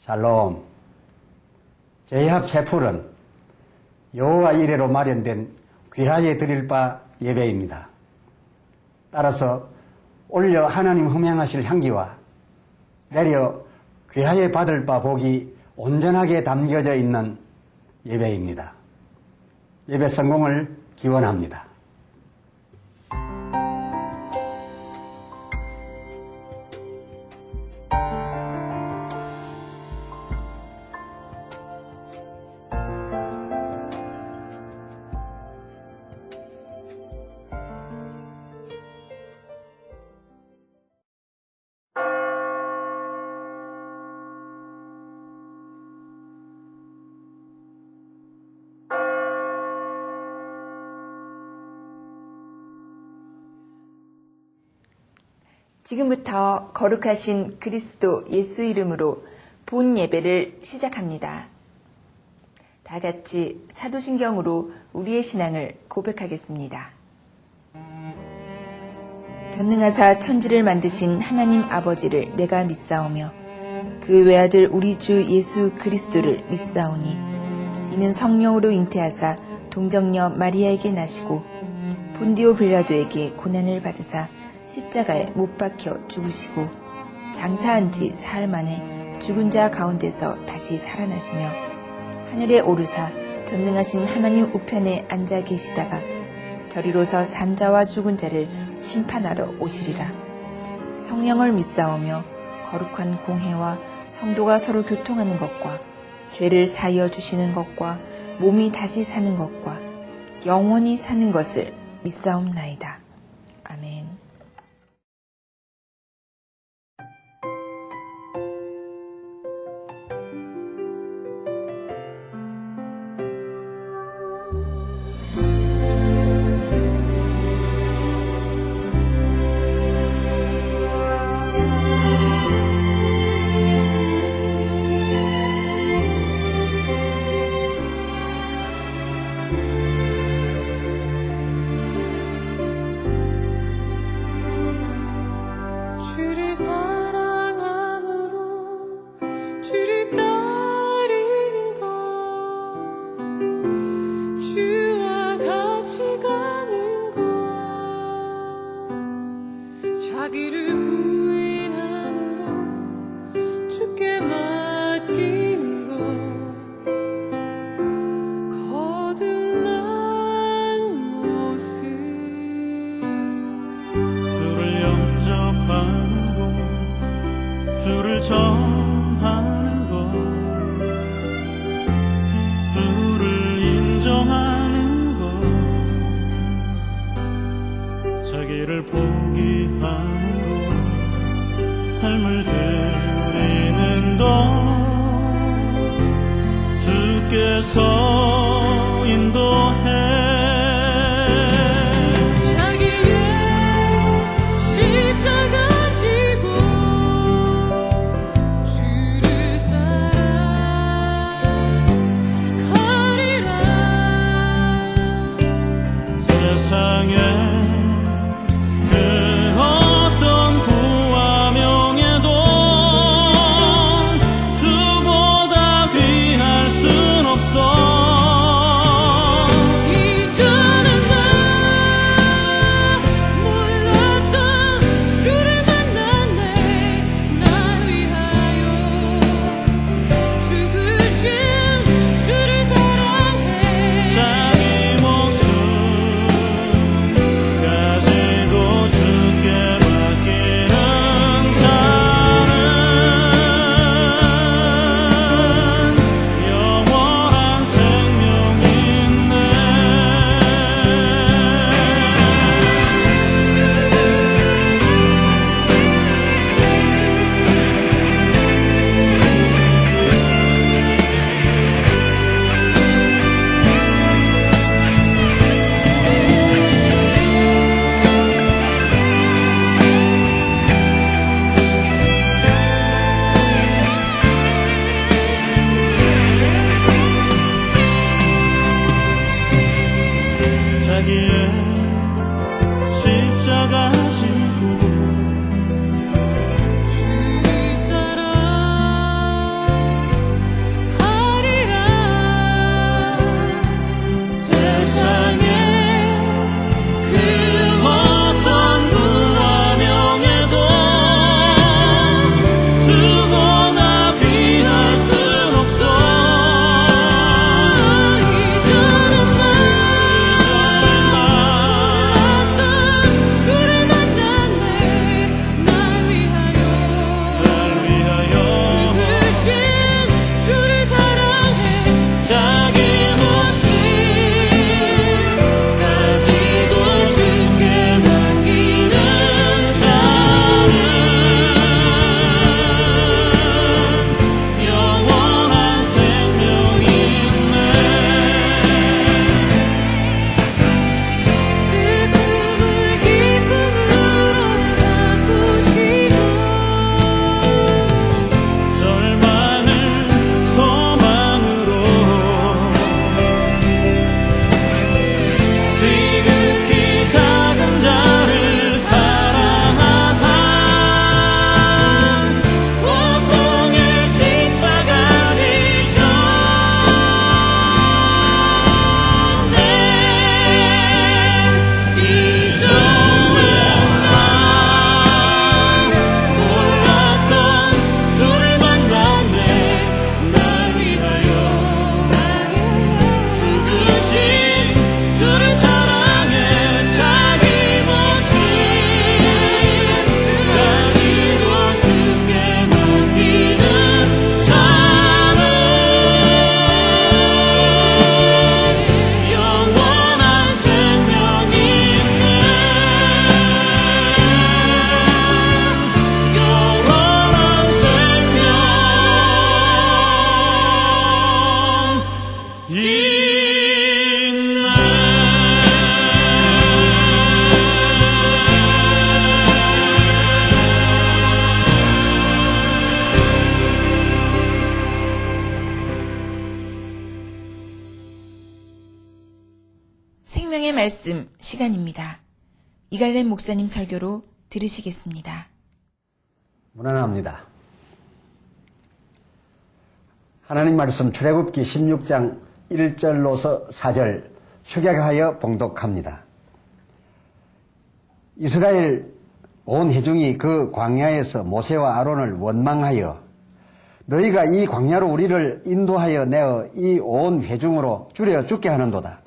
샬롬. 제이합 채플은 여호와 이레로 마련된 귀하에 드릴 바 예배입니다. 따라서 올려 하나님 흠양하실 향기와 내려 귀하에 받을 바 복이 온전하게 담겨져 있는 예배입니다. 예배 성공을 기원합니다. 지금부터 거룩하신 그리스도 예수 이름으로 본 예배를 시작합니다. 다 같이 사도신경으로 우리의 신앙을 고백하겠습니다. 전능하사 천지를 만드신 하나님 아버지를 내가 믿사오며 그 외아들 우리 주 예수 그리스도를 믿사오니 이는 성령으로 잉태하사 동정녀 마리아에게 나시고 본디오 빌라도에게 고난을 받으사 십자가에 못 박혀 죽으시고 장사한 지 사흘 만에 죽은 자 가운데서 다시 살아나시며 하늘에 오르사 전능하신 하나님 우편에 앉아 계시다가 저리로서 산자와 죽은 자를 심판하러 오시리라. 성령을 믿사오며 거룩한 공회와 성도가 서로 교통하는 것과 죄를 사하여 주시는 것과 몸이 다시 사는 것과 영원히 사는 것을 믿사옵나이다. 아멘. 주를 사랑함으로 주를 따르는 것, 주와 같이 가는 것, 자기를 부인함으로 주께 맡기는 것, 거듭난 모습, 주를 영접하는 주를 정하는 것, 주를 인정하는 것, 자기를 포기함으로 삶을 드리는 것, 주께서 인도해 세상에 그 어떤 부와 명예도 말씀 시간입니다. 이갈렘 목사님 설교로 들으시겠습니다. 문안합니다. 하나님 말씀 출애굽기 16장 1절로서 4절 축약하여 봉독합니다. 이스라엘 온 회중이 그 광야에서 모세와 아론을 원망하여 너희가 이 광야로 우리를 인도하여 내어 이 온 회중으로 줄여 죽게 하는도다.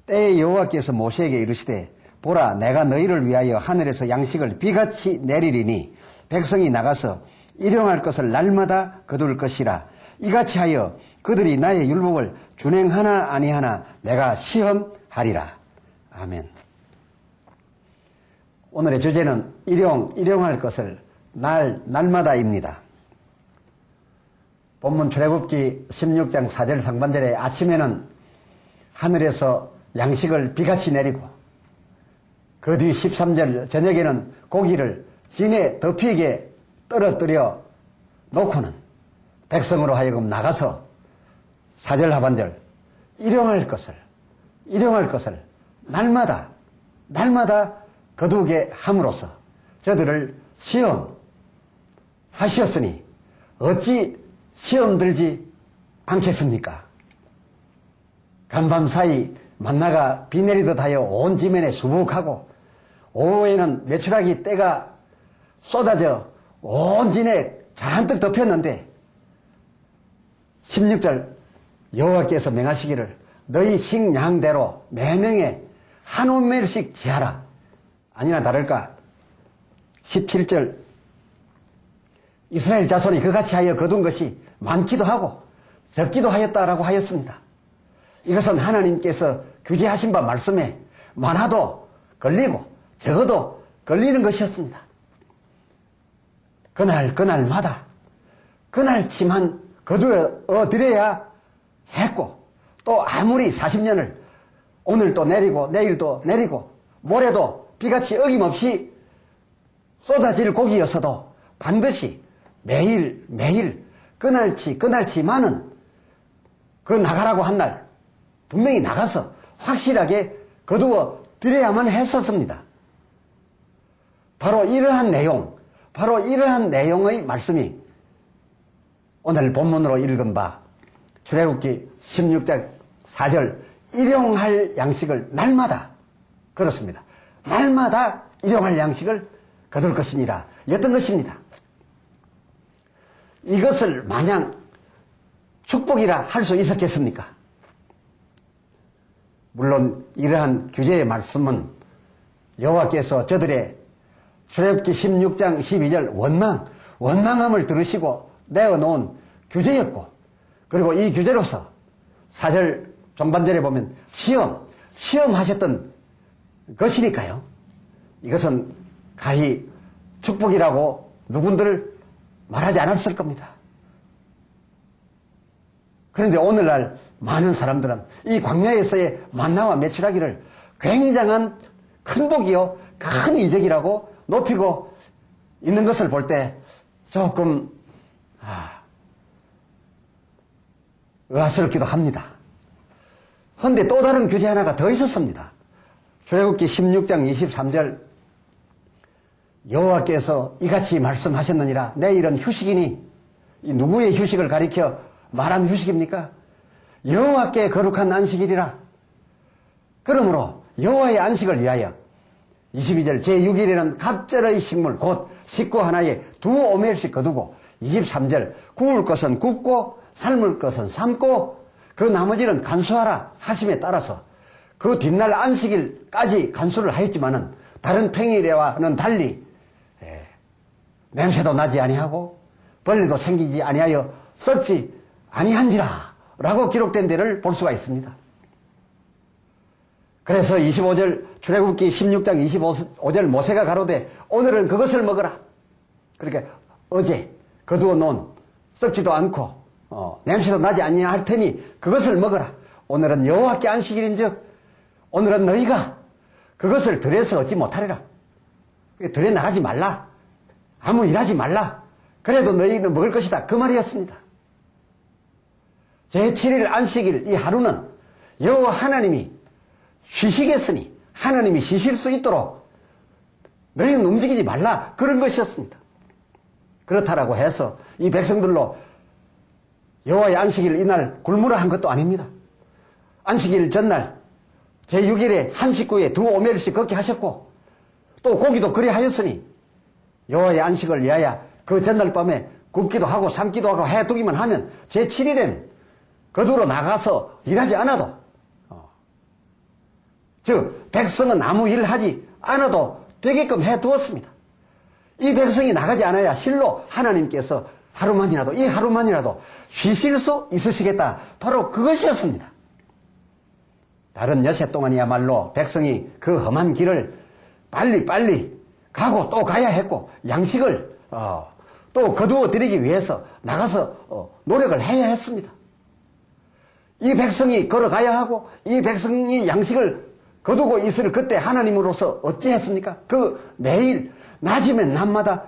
때에 여호와께서 모세에게 이르시되 보라 내가 너희를 위하여 하늘에서 양식을 비같이 내리리니 백성이 나가서 일용할 것을 날마다 거둘 것이라. 이같이 하여 그들이 나의 율법을 준행하나 아니하나 내가 시험하리라. 아멘. 오늘의 주제는 일용할 것을 날마다입니다. 본문 출애굽기 16장 4절 상반절에 아침에는 하늘에서 양식을 비같이 내리고 그 뒤 13절 저녁에는 고기를 진에 덮이게 떨어뜨려 놓고는 백성으로 하여금 나가서 4절 하반절 일용할 것을 날마다 거두게 함으로써 저들을 시험하시었으니 어찌 시험 들지 않겠습니까? 간밤사이 만나가 비 내리듯 하여 온 지면에 수북하고 오후에는 메추라기 때가 쏟아져 온 진에 잔뜩 덮였는데 16절 여호와께서 명하시기를 너희 식량대로 매명에 한 오멜씩 제하라. 아니나 다를까 17절 이스라엘 자손이 그같이 하여 거둔 것이 많기도 하고 적기도 하였다라고 하였습니다. 이것은 하나님께서 규제하신 바 말씀에 많아도 걸리고 적어도 걸리는 것이었습니다. 그날마다 그날치만 거두어 드려야 했고 또 아무리 40년을 오늘도 내리고 내일도 내리고 모레도 비같이 어김없이 쏟아질 고기였어도 반드시 매일 그날치만은 그 나가라고 한 날 분명히 나가서 확실하게 거두어 드려야만 했었습니다. 바로 이러한 내용의 말씀이 오늘 본문으로 읽은 바 출애굽기 16장 4절 일용할 양식을 날마다 그렇습니다. 날마다 일용할 양식을 거둘 것이니라 였던 것입니다. 이것을 마냥 축복이라 할 수 있었겠습니까? 물론 이러한 규제의 말씀은 여호와께서 저들의 출애굽기 16장 12절 원망함을 들으시고 내어놓은 규제였고 그리고 이 규제로서 4절 종반절에 보면 시험하셨던 것이니까요. 이것은 가히 축복이라고 누군들 말하지 않았을 겁니다. 그런데 오늘날 많은 사람들은 이 광야에서의 만나와 메추라기를 굉장한 큰 복이요 큰 이적이라고 높이고 있는 것을 볼 때 조금 의아스럽기도 합니다. 그런데 또 다른 규제 하나가 더 있었습니다. 출애굽기 16장 23절 여호와께서 이같이 말씀하셨느니라 내일은 휴식이니 이 누구의 휴식을 가리켜 말한 휴식입니까? 여호와께 거룩한 안식일이라. 그러므로 여호와의 안식을 위하여 22절 제6일에는 갑절의 식물 곧 식구 하나에 2오멜씩 거두고 23절 구울 것은 굽고 삶을 것은 삶고 그 나머지는 간수하라 하심에 따라서 그 뒷날 안식일까지 간수를 하였지만은 다른 평일에와는 달리 냄새도 나지 아니하고 벌레도 생기지 아니하여 썩지 아니한지라 라고 기록된 데를 볼 수가 있습니다. 그래서 25절 출애굽기 16장 25절 모세가 가로되 오늘은 그것을 먹어라. 그러니까 어제 거두어 놓은 썩지도 않고 냄새도 나지 아니할 테니 그것을 먹어라. 오늘은 여호와께 안식일인즉 오늘은 너희가 그것을 들에서 얻지 못하리라. 들에 나가지 말라. 아무 일하지 말라. 그래도 너희는 먹을 것이다. 그 말이었습니다. 제7일 안식일 이 하루는 여호와 하나님이 쉬시겠으니 하나님이 쉬실 수 있도록 너희는 움직이지 말라, 그런 것이었습니다. 그렇다라고 해서 이 백성들로 여호와의 안식일 이날 굶으라 한 것도 아닙니다. 안식일 전날 제6일에 한 식구에 2오멜씩 걷게 하셨고 또 고기도 그리 하였으니 여호와의 안식을 위하여 그 전날 밤에 굽기도 하고 삶기도 하고 해두기만 하면 제7일에는 거두로 나가서 일하지 않아도 즉 백성은 아무 일을 하지 않아도 되게끔 해두었습니다. 이 백성이 나가지 않아야 실로 하나님께서 하루만이라도 이 하루만이라도 쉬실 수 있으시겠다, 바로 그것이었습니다. 다른 여세 동안이야말로 백성이 그 험한 길을 빨리 가고 또 가야 했고 양식을 또 거두어 드리기 위해서 나가서 노력을 해야 했습니다. 이 백성이 걸어가야 하고 이 백성이 양식을 거두고 있을 그때 하나님으로서 어찌했습니까? 그 매일 낮이면 낮마다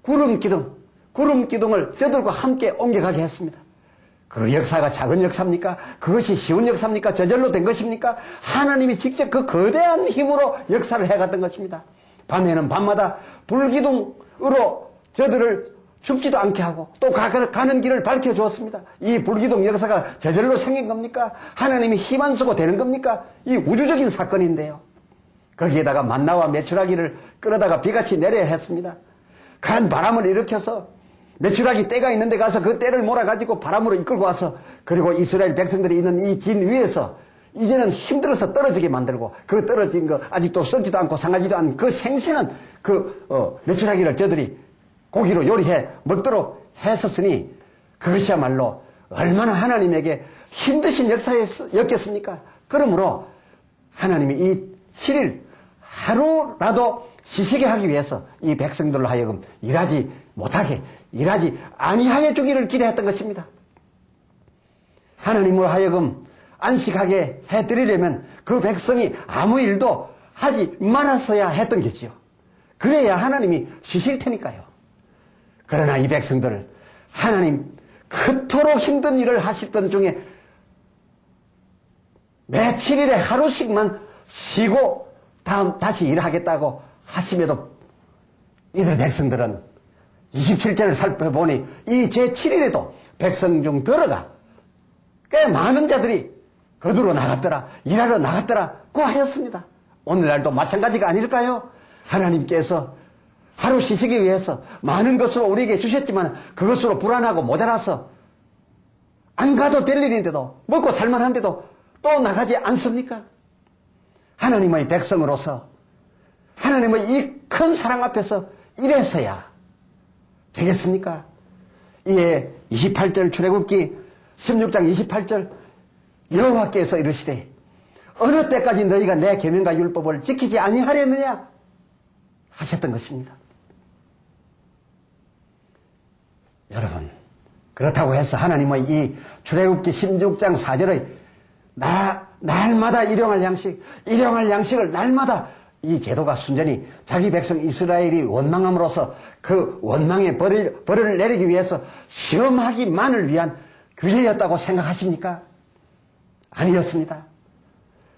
구름 기둥을 저들과 함께 옮겨가게 했습니다. 그 역사가 작은 역사입니까? 그것이 쉬운 역사입니까? 저절로 된 것입니까? 하나님이 직접 그 거대한 힘으로 역사를 해갔던 것입니다. 밤에는 밤마다 불기둥으로 저들을 춥지도 않게 하고 또 가는 길을 밝혀주었습니다. 이 불기둥 역사가 저절로 생긴 겁니까? 하나님이 힘 안 쓰고 되는 겁니까? 이 우주적인 사건인데요. 거기에다가 만나와 메추라기를 끌어다가 비같이 내려야 했습니다. 간 바람을 일으켜서 메추라기 떼가 있는데 가서 그 떼를 몰아가지고 바람으로 이끌고 와서 그리고 이스라엘 백성들이 있는 이 진 위에서 이제는 힘들어서 떨어지게 만들고 그 떨어진 거 아직도 썩지도 않고 상하지도 않은 그 생생한 그 메추라기를 저들이 고기로 요리해 먹도록 했었으니 그것이야말로 얼마나 하나님에게 힘드신 역사였겠습니까? 그러므로 하나님이 이 7일 하루라도 쉬시게 하기 위해서 이 백성들로 하여금 일하지 못하게, 일하지 아니하여 주기를 기대했던 것입니다. 하나님으로 하여금 안식하게 해드리려면 그 백성이 아무 일도 하지 말았어야 했던 거지요. 그래야 하나님이 쉬실 테니까요. 그러나 이 백성들, 하나님 그토록 힘든 일을 하시던 중에 매 7일에 하루씩만 쉬고 다시 일하겠다고 하심에도 이들 백성들은 27절을 살펴보니 이 제7일에도 백성 중 들어가 꽤 많은 자들이 거두러 나갔더라, 일하러 나갔더라고 하였습니다. 오늘날도 마찬가지가 아닐까요? 하나님께서 하루 쉬시기 위해서 많은 것으로 우리에게 주셨지만 그것으로 불안하고 모자라서 안 가도 될 일인데도 먹고 살만한데도 또 나가지 않습니까? 하나님의 백성으로서 하나님의 이 큰 사랑 앞에서 이래서야 되겠습니까? 이에 28절 출애굽기 16장 28절 여호와께서 이르시되 어느 때까지 너희가 내 계명과 율법을 지키지 아니하려느냐 하셨던 것입니다. 여러분, 그렇다고 해서 하나님의 이 출애굽기 16장 4절의 날마다 일용할 양식을 날마다 이 제도가 순전히 자기 백성 이스라엘이 원망함으로써 그 원망의 벌을 내리기 위해서 시험하기만을 위한 규례였다고 생각하십니까? 아니었습니다.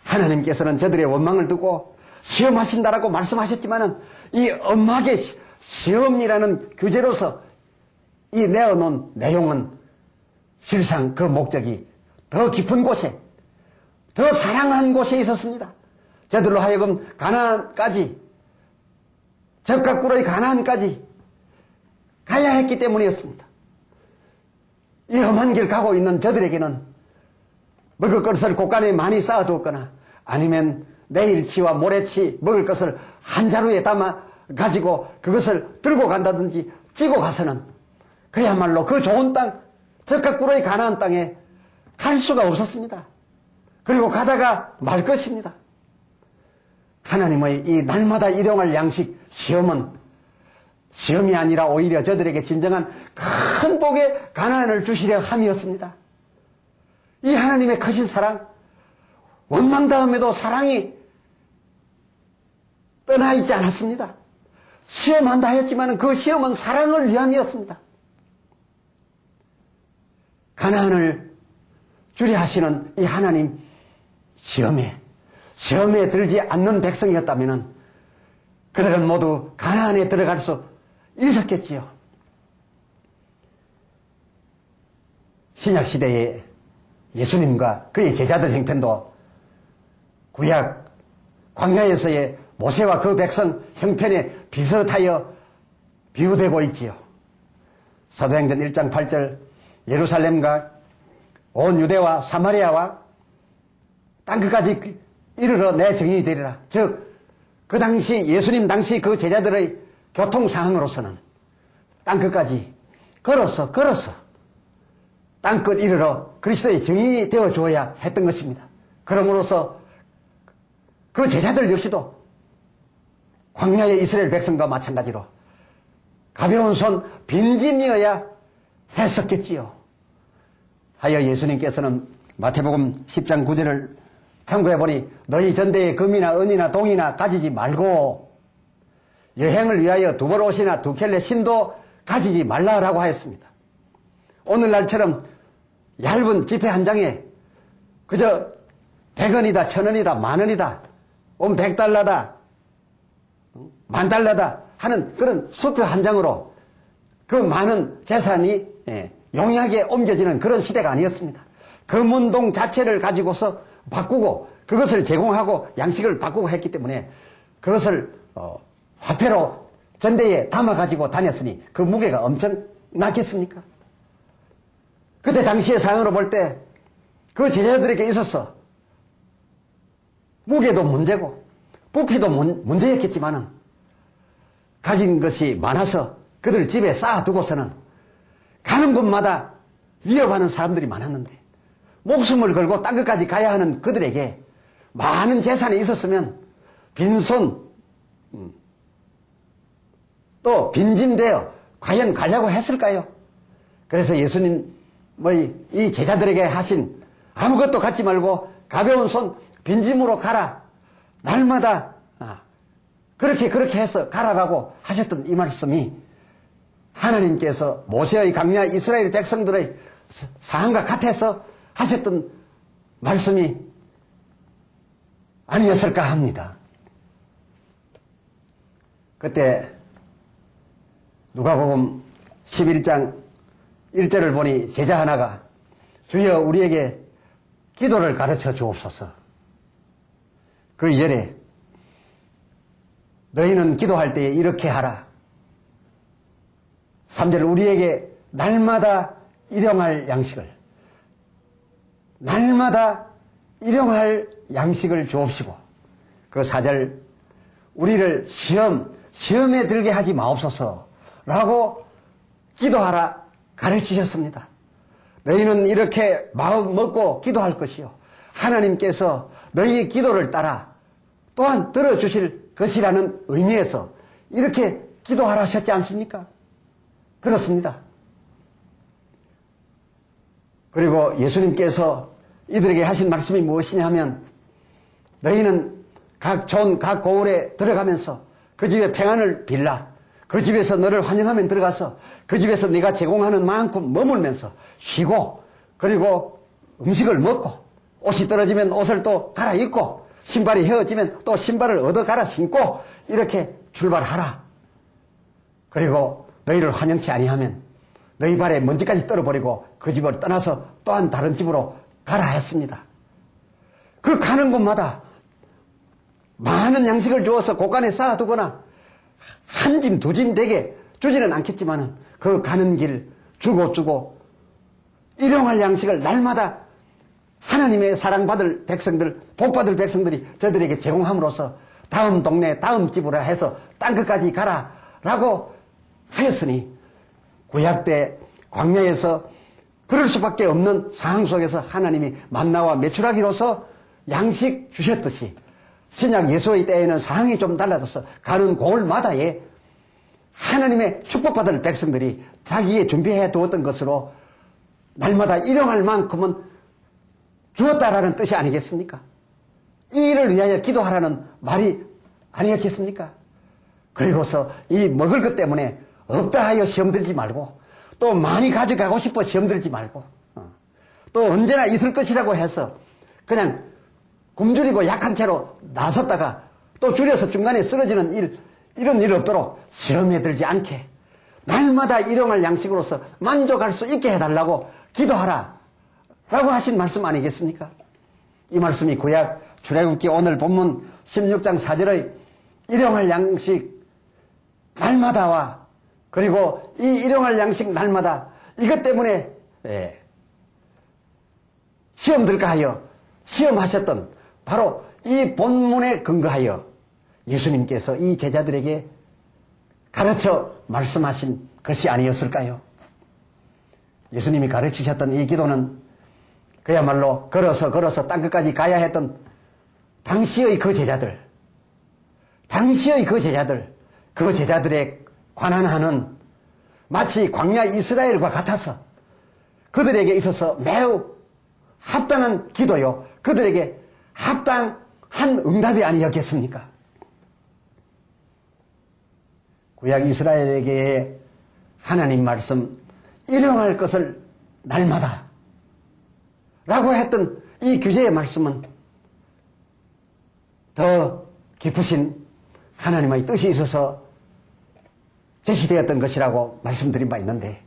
하나님께서는 저들의 원망을 두고 시험하신다라고 말씀하셨지만은 이 엄하게 시험이라는 규제로서 이 내어놓은 내용은 실상 그 목적이 더 깊은 곳에, 더 사랑한 곳에 있었습니다. 저들로 하여금 가나안까지, 적과 꿀의 가나안까지 가야 했기 때문이었습니다. 이 험한 길 가고 있는 저들에게는 먹을 것을 곳간에 많이 쌓아두었거나 아니면 내일치와 모레치 먹을 것을 한 자루에 담아 가지고 그것을 들고 간다든지 찌고 가서는 그야말로 그 좋은 땅, 적과 꿀의 가나안 땅에 갈 수가 없었습니다. 그리고 가다가 말 것입니다. 하나님의 이 날마다 일용할 양식 시험이 아니라 오히려 저들에게 진정한 큰 복의 가나안을 주시려 함이었습니다. 이 하나님의 크신 사랑, 원망 다음에도 사랑이 떠나 있지 않았습니다. 시험한다 하였지만 그 시험은 사랑을 위함이었습니다. 가나안을 주리 하시는 이 하나님 시험에 시험에 들지 않는 백성이었다면 그들은 모두 가나안에 들어갈 수 있었겠지요. 신약시대에 예수님과 그의 제자들 형편도 구약 광야에서의 모세와 그 백성 형편에 비슷하여 비유되고 있지요. 사도행전 1장 8절 예루살렘과 온 유대와 사마리아와 땅끝까지 이르러 내 증인이 되리라. 즉 그 당시 예수님 당시 그 제자들의 교통 상황으로서는 땅끝까지 걸어서 땅끝 이르러 그리스도의 증인이 되어 주어야 했던 것입니다. 그러므로서 그 제자들 역시도 광야의 이스라엘 백성과 마찬가지로 가벼운 손 빈짐이어야 했었겠지요. 하여 예수님께서는 마태복음 10장 9절을 참고해보니 너희 전대에 금이나 은이나 동이나 가지지 말고 여행을 위하여 두 벌 옷이나 두 켤레 신도 가지지 말라라고 하였습니다. 오늘날처럼 얇은 지폐 한 장에 그저 100원이다 1000원이다 만원이다 100달러다 10,000달러다 하는 그런 수표 한 장으로 그 많은 재산이 용이하게 옮겨지는 그런 시대가 아니었습니다. 금운동 자체를 가지고서 바꾸고 그것을 제공하고 양식을 바꾸고 했기 때문에 그것을 화폐로 전대에 담아가지고 다녔으니 그 무게가 엄청 났겠습니까? 그때 당시의 상황으로 볼 때 그 제자들에게 있어서 무게도 문제고 부피도 문제였겠지만은 가진 것이 많아서 그들 집에 쌓아두고서는 가는 곳마다 위협하는 사람들이 많았는데 목숨을 걸고 땅끝까지 가야 하는 그들에게 많은 재산이 있었으면 빈손 또 빈짐되어 과연 가려고 했을까요? 그래서 예수님의 이 제자들에게 하신 아무것도 갖지 말고 가벼운 손 빈짐으로 가라. 날마다 그렇게 해서 가라라고 하셨던 이 말씀이 하나님께서 모세의 강야 이스라엘 백성들의 상황과 같아서 하셨던 말씀이 아니었을까 합니다. 그때 누가복음 11장 1절을 보니 제자 하나가 주여 우리에게 기도를 가르쳐 주옵소서. 그 이전에 너희는 기도할 때에 이렇게 하라. 3절 우리에게 날마다 일용할 양식을 주옵시고 그 4절 우리를 시험에 들게 하지 마옵소서 라고 기도하라 가르치셨습니다. 너희는 이렇게 마음 먹고 기도할 것이요 하나님께서 너희의 기도를 따라 또한 들어주실 것이라는 의미에서 이렇게 기도하라 하셨지 않습니까? 그렇습니다. 그리고 예수님께서 이들에게 하신 말씀이 무엇이냐 하면 너희는 각 고을에 들어가면서 그 집에 평안을 빌라. 그 집에서 너를 환영하면 들어가서 그 집에서 네가 제공하는 만큼 머물면서 쉬고 그리고 음식을 먹고 옷이 떨어지면 옷을 또 갈아입고 신발이 헤어지면 또 신발을 얻어 갈아 신고 이렇게 출발하라. 그리고 너희를 환영치 아니하면 너희 발에 먼지까지 떨어버리고 그 집을 떠나서 또한 다른 집으로 가라 했습니다. 그 가는 곳마다 많은 양식을 주어서 곳간에 쌓아두거나 한 짐 두 짐 되게 주지는 않겠지만은 그 가는 길 주고 일용할 양식을 날마다 하나님의 사랑받을 백성들, 복받을 백성들이 저들에게 제공함으로써 다음 동네, 다음 집으로 해서 땅끝까지 가라라고 하였으니 구약 때 광야에서 그럴 수밖에 없는 상황 속에서 하나님이 만나와 메추라기로서 양식 주셨듯이 신약 예수의 때에는 상황이 좀 달라져서 가는 고을마다에 하나님의 축복받을 백성들이 자기의 준비해 두었던 것으로 날마다 일용할 만큼은 주었다라는 뜻이 아니겠습니까? 이 일을 위하여 기도하라는 말이 아니었겠습니까? 그리고서 이 먹을 것 때문에 없다 하여 시험 들지 말고 또 많이 가져가고 싶어 시험 들지 말고 또 언제나 있을 것이라고 해서 그냥 굶주리고 약한 채로 나섰다가 또 줄여서 중간에 쓰러지는 이런 일 없도록 시험에 들지 않게 날마다 일용할 양식으로서 만족할 수 있게 해달라고 기도하라 라고 하신 말씀 아니겠습니까? 이 말씀이 구약 출애굽기 오늘 본문 16장 4절의 일용할 양식 날마다와 그리고 이 일용할 양식 날마다 이것 때문에 시험 들까 하여 시험하셨던 바로 이 본문에 근거하여 예수님께서 이 제자들에게 가르쳐 말씀하신 것이 아니었을까요? 예수님이 가르치셨던 이 기도는 그야말로 걸어서 땅끝까지 가야 했던 당시의 그 제자들에 관한하는 마치 광야 이스라엘과 같아서 그들에게 있어서 매우 합당한 기도요. 그들에게 합당한 응답이 아니었겠습니까? 구약 이스라엘에게 하나님 말씀 일용할 것을 날마다 라고 했던 이 규제의 말씀은 더 깊으신 하나님의 뜻이 있어서 제시되었던 것이라고 말씀드린 바 있는데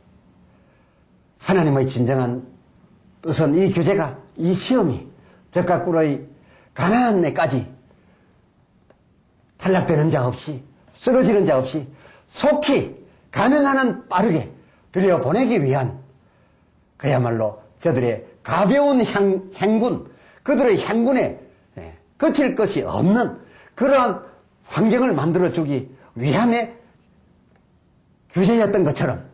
하나님의 진정한 뜻은 이 규제가 이 시험이 적과 꿀의 가나안에까지 탈락되는 자 없이 쓰러지는 자 없이 속히 가능한 한 빠르게 들여보내기 위한 그야말로 저들의 가벼운 행군 그들의 행군에 그칠 것이 없는 그러한 환경을 만들어주기 위함의 규제였던 것처럼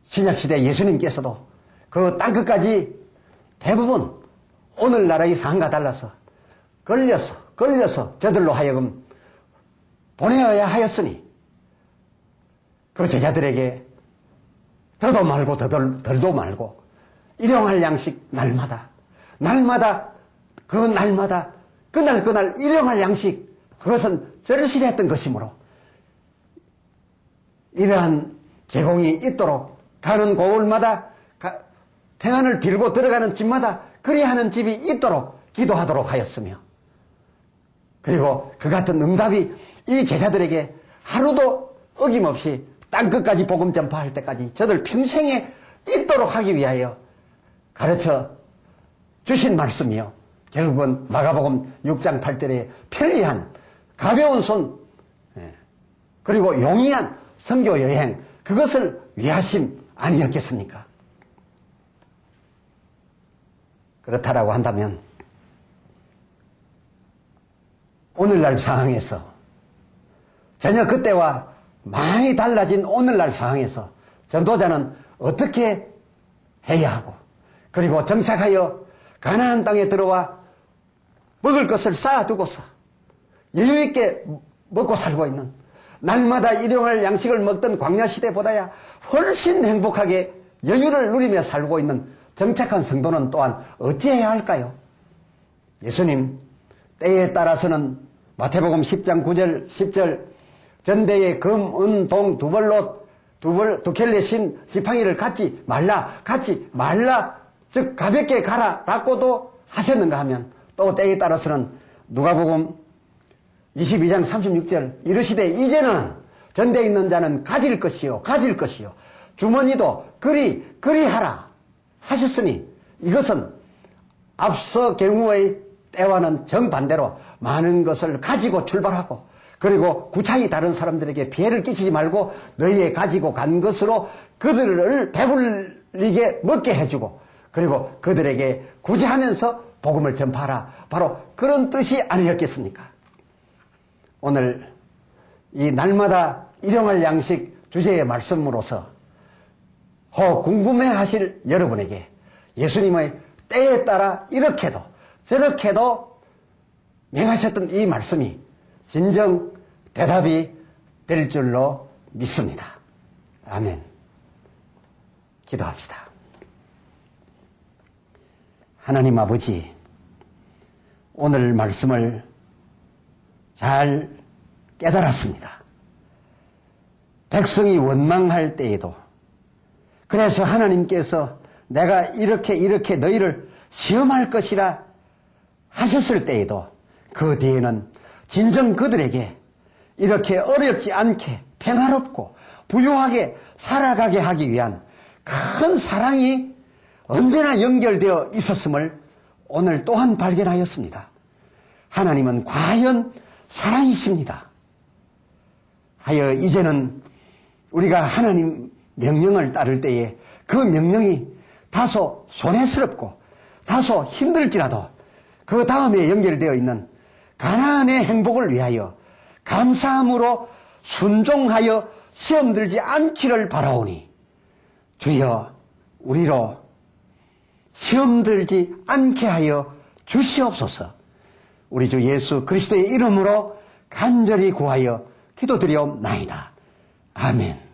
신약시대 예수님께서도 그 땅끝까지 대부분 오늘날의 상황과 달라서 걸려서 저들로 하여금 보내어야 하였으니 그 제자들에게 더도 말고 덜도 말고 일용할 양식 날마다 그날 일용할 양식 그것은 절실했던 것이므로 이러한 제공이 있도록 가는 고을마다 평안을 빌고 들어가는 집마다 그리하는 집이 있도록 기도하도록 하였으며 그리고 그 같은 응답이 이 제자들에게 하루도 어김없이 땅끝까지 복음 전파할 때까지 저들 평생에 있도록 하기 위하여 가르쳐 주신 말씀이요. 결국은 마가복음 6장 8절에 편리한 가벼운 손 그리고 용이한 선교 여행 그것을 위하심 아니었겠습니까? 그렇다라고 한다면 오늘날 상황에서 전혀 그때와 많이 달라진 오늘날 상황에서 전도자는 어떻게 해야 하고 그리고 정착하여 가나안 땅에 들어와 먹을 것을 쌓아두고서 여유있게 먹고 살고 있는 날마다 일용할 양식을 먹던 광야시대보다야 훨씬 행복하게 여유를 누리며 살고 있는 정착한 성도는 또한 어찌해야 할까요? 예수님 때에 따라서는 마태복음 10장 9절 10절 전대에 금, 은, 동 두 켤레 신 지팡이를 갖지 말라 즉 가볍게 가라라고도 하셨는가 하면 또 때에 따라서는 누가복음 22장 36절 이르시되 이제는 전대에 있는 자는 가질 것이요 주머니도 그리하라 하셨으니 이것은 앞서 경우의 때와는 정반대로 많은 것을 가지고 출발하고 그리고 구차히 다른 사람들에게 피해를 끼치지 말고 너희의 가지고 간 것으로 그들을 배불리게 먹게 해주고 그리고 그들에게 구제하면서 복음을 전파하라. 바로 그런 뜻이 아니었겠습니까? 오늘 이 날마다 일용할 양식 주제의 말씀으로서 혹 궁금해하실 여러분에게 예수님의 때에 따라 이렇게도 저렇게도 명하셨던 이 말씀이 진정 대답이 될 줄로 믿습니다. 아멘. 기도합시다. 하나님 아버지, 오늘 말씀을 잘 깨달았습니다. 백성이 원망할 때에도 그래서 하나님께서 내가 이렇게 너희를 시험할 것이라 하셨을 때에도 그 뒤에는 진정 그들에게 이렇게 어렵지 않게 평화롭고 부유하게 살아가게 하기 위한 큰 사랑이 언제나 연결되어 있었음을 오늘 또한 발견하였습니다. 하나님은 과연 사랑이십니다. 하여 이제는 우리가 하나님 명령을 따를 때에 그 명령이 다소 손해스럽고 다소 힘들지라도 그 다음에 연결되어 있는 가나안의 행복을 위하여 감사함으로 순종하여 시험 들지 않기를 바라오니 주여 우리로 시험 들지 않게 하여 주시옵소서. 우리 주 예수 그리스도의 이름으로 간절히 구하여 기도드리옵나이다. 아멘.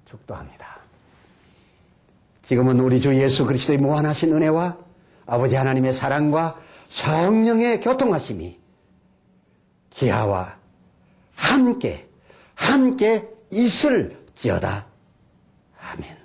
축도합니다. 지금은 우리 주 예수 그리스도의 무한하신 은혜와 아버지 하나님의 사랑과 성령의 교통하심이 기아와 함께 있을지어다. 아멘.